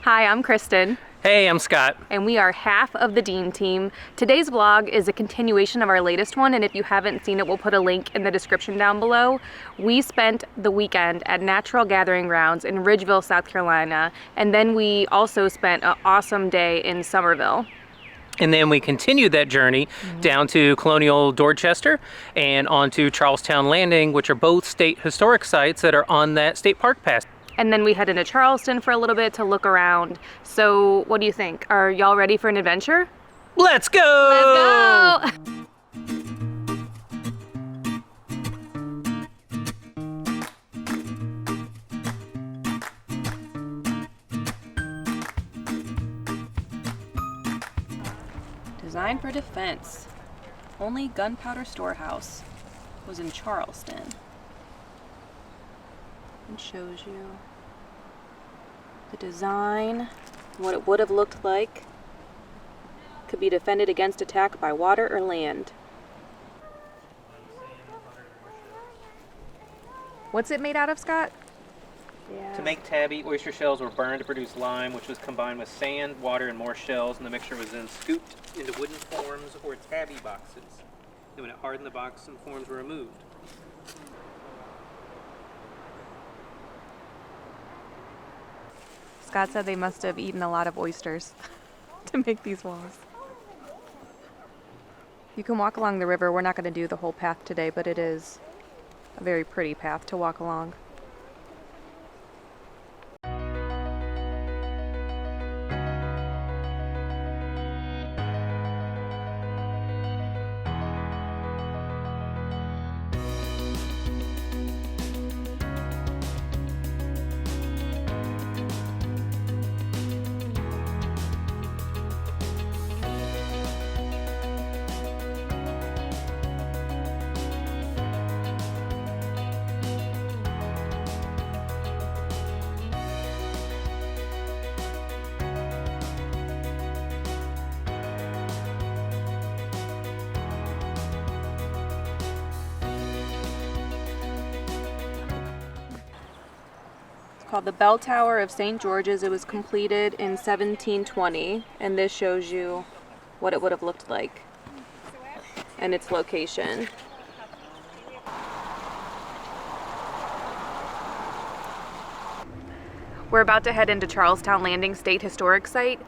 Hi, I'm Kristen. Hey, I'm Scott. And we are half of the Dean team. Today's vlog is a continuation of our latest one, and if you haven't seen it, we'll put a link in the description down below. We spent the weekend at Natural Gathering Grounds in Ridgeville, South Carolina, and then we also spent an awesome day in Somerville. And then we continued that journey down to Colonial Dorchester and onto Charlestown Landing, which are both state historic sites that are on that state park pass. And then we headed into Charleston for a little bit to look around. So what do you think? Are y'all ready for an adventure? Let's go! Let's go! Designed for defense. Only gunpowder storehouse was in Charleston. It shows you the design, what it would have looked like. Could be defended against attack by water or land. What's it made out of, Scott? Yeah. To make tabby, oyster shells were burned to produce lime, which was combined with sand, water, and more shells, and the mixture was then scooped into wooden forms or tabby boxes. Then when it hardened, the box and forms were removed. Scott said they must have eaten a lot of oysters to make these walls. You can walk along the river. We're not going to do the whole path today, but it is a very pretty path to walk along. Called the Bell Tower of St. George's. It was completed in 1720, and this shows you what it would have looked like and its location. We're about to head into Charlestown Landing State Historic Site.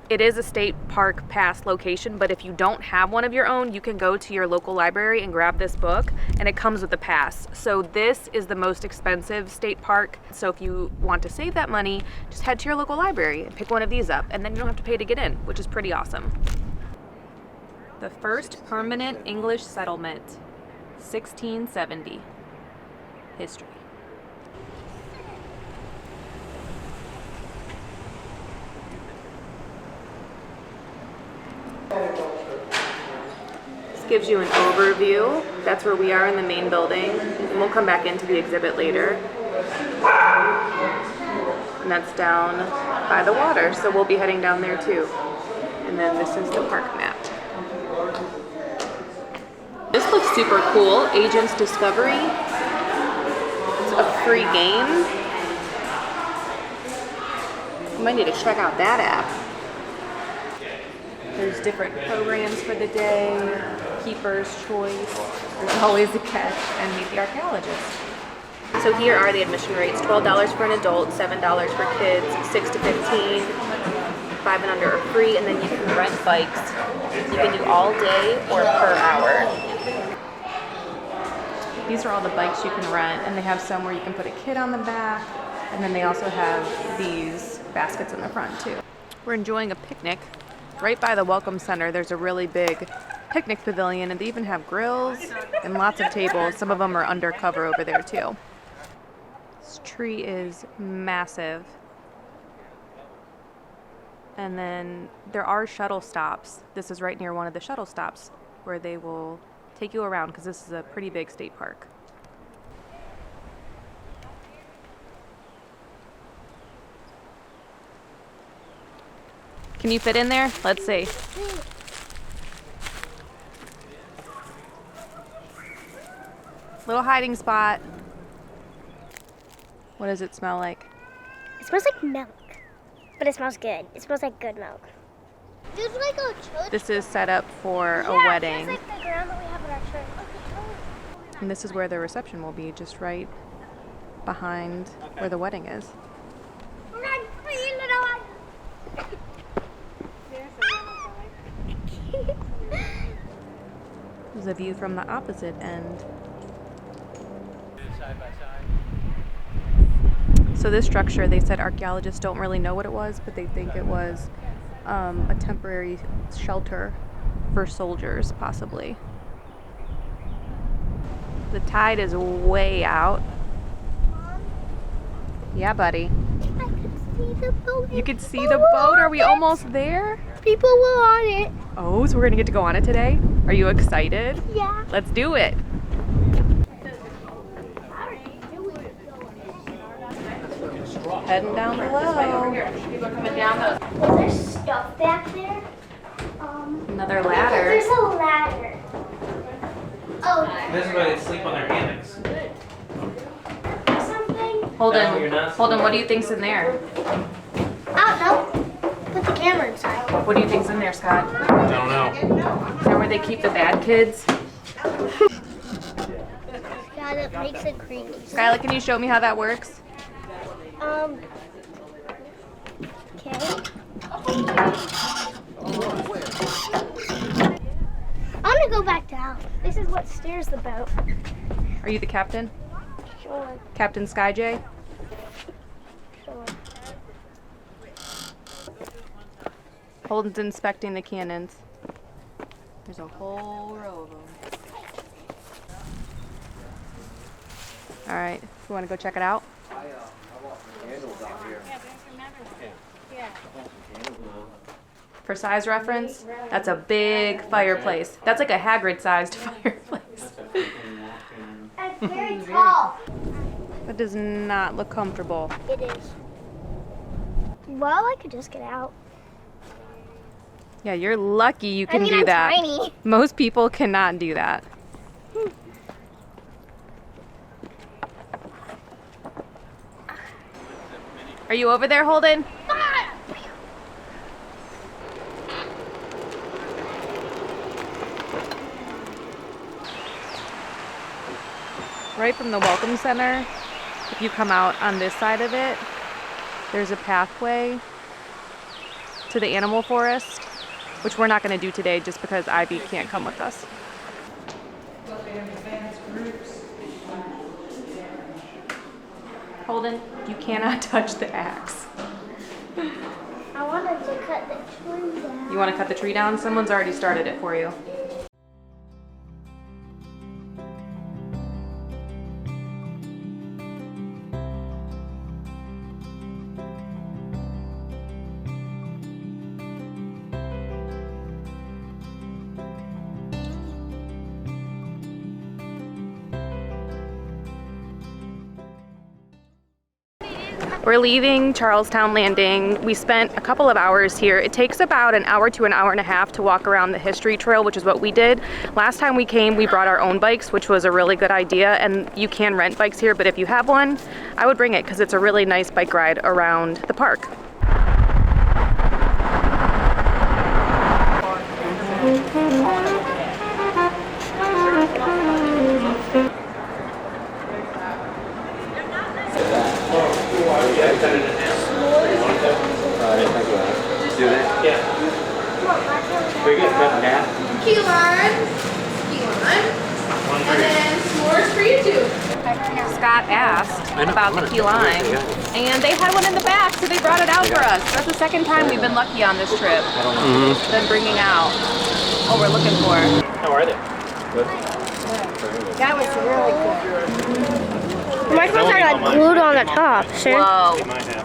It is a state park pass location, but if you don't have one of your own, you can go to your local library and grab this book, and it comes with a pass. So this is the most expensive state park. So if you want to save that money, just head to your local library and pick one of these up, and then you don't have to pay to get in, which is pretty awesome. The first permanent English settlement, 1670. History. This gives you an overview. That's where we are in the main building, and we'll come back into the exhibit later. And that's down by the water, so we'll be heading down there too. And then this is the park map. This looks super cool. Agents Discovery. It's a free game. You might need to check out that app. There's different programs for the day, Keeper's Choice, there's always a catch, and Meet the Archaeologist. So here are the admission rates. $12 for an adult, $7 for kids, 6 to 15, 5 and under are free, and then you can rent bikes. You can do all day or per hour. These are all the bikes you can rent, and they have some where you can put a kid on the back, and then they also have these baskets in the front too. We're enjoying a picnic. Right by the Welcome Center, there's a really big picnic pavilion, and they even have grills and lots of tables. Some of them are undercover over there too. This tree is massive. And then there are shuttle stops. This is right near one of the shuttle stops where they will take you around because this is a pretty big state park. Can you fit in there? Let's see. Little hiding spot. What does it smell like? It smells like milk, but it smells good. It smells like good milk. There's like a church. This is set up for a Yeah, wedding. it's like the ground that we have in our church. And this is where the reception will be, just right behind where the wedding is. Run, free little one. There's a view from the opposite end. Side by side. So this structure, they said archaeologists don't really know what it was, but they think it was a temporary shelter for soldiers, possibly. The tide is way out. Mom, Yeah, buddy. I could see the boat. You could see the boat. Are we almost there? People were on it. Oh, so we're gonna get to go on it today? Are you excited? Yeah. Let's do it. Heading down below. People are coming down. There's stuff back there. Another ladder. There's a ladder. Oh, This is where they sleep on their hammocks. something. Holden, you're not Holden, what do you think's in there? I don't know. Put the camera inside. What do you think's in there, Scott? I don't know. Is that where they keep the bad kids? God, it makes it creepy. Skylar, can you show me how that works? Okay. I'm gonna go back down. This is what steers the boat. Are you the captain? Sure, Captain Skyjay? sure. Holden's inspecting the cannons. There's a whole row of them. All right, you want to go check it out? For size reference, that's a big fireplace. That's like a Hagrid-sized fireplace. It's very tall. That does not look comfortable. It is. Well, I could just get out. Yeah, you're lucky you can do I'm that. tiny. Most people cannot do that. Are you over there, Holden? Right from the Welcome Center, if you come out on this side of it, there's a pathway to the animal forest, which we're not going to do today just because Ivy can't come with us. Holden, you cannot touch the axe. I wanted to cut the tree down. You want to cut the tree down? Someone's already started it for you. We're leaving Charlestown Landing. We spent a couple of hours here. It takes about an hour to an hour and a half to walk around the history trail, which is what we did. Last time we came, we brought our own bikes, which was a really good idea, and you can rent bikes here, but if you have one, I would bring it because it's a really nice bike ride around the park. Do that? Yeah. Very good. Cut in half. Key lime, and then s'mores for you two. Scott asked about the key lime, and they had one in the back, so they brought it out for us. That's the second time we've been lucky on this trip. Them bringing out what we're looking for. How are they? Good. That was really good. My clothes are like glued on the top, sir. Whoa. You might have.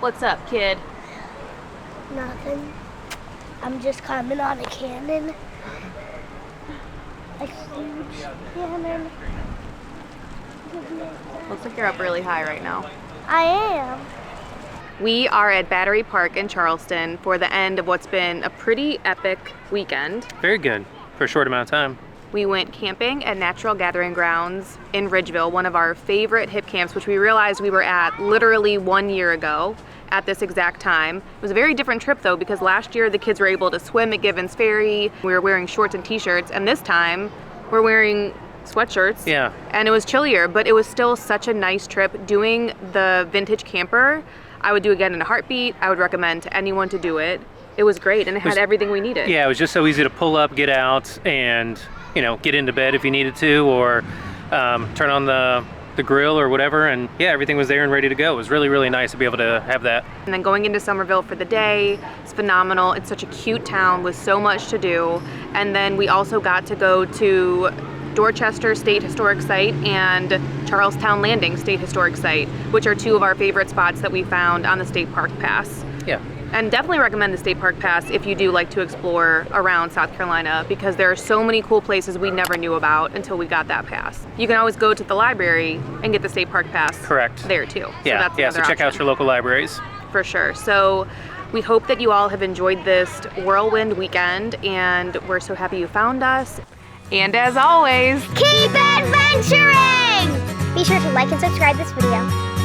What's up, kid? Nothing. I'm just climbing on a cannon. A huge cannon. Looks like you're up really high right now. I am. We are at Battery Park in Charleston for the end of what's been a pretty epic weekend. Very good for a short amount of time. We went camping at Natural Gathering Grounds in Ridgeville, one of our favorite hip camps, which we realized we were at literally 1 year ago at this exact time. It was a very different trip though, because last year the kids were able to swim at Givens Ferry. We were wearing shorts and t-shirts, and this time we're wearing sweatshirts. Yeah. And it was chillier, but it was still such a nice trip. Doing the vintage camper, I would do again in a heartbeat. I would recommend to anyone to do it. It was great, and it had everything we needed. Yeah, it was just so easy to pull up, get out, and get into bed if you needed to, or turn on the grill or whatever, and yeah, everything was there and ready to go. It was really, really nice to be able to have that. And then going into Somerville for the day, it's phenomenal. It's such a cute town with so much to do. And then we also got to go to Dorchester State Historic Site and Charlestown Landing State Historic Site, which are two of our favorite spots that we found on the State Park Pass. Yeah. And definitely recommend the State Park Pass if you do like to explore around South Carolina, because there are so many cool places we never knew about until we got that pass. You can always go to the library and get the State Park Pass. Correct. There too. Yeah, so check out your local libraries. For sure. So we hope that you all have enjoyed this whirlwind weekend, and we're so happy you found us. And as always, Keep adventuring! Be sure to like and subscribe this video.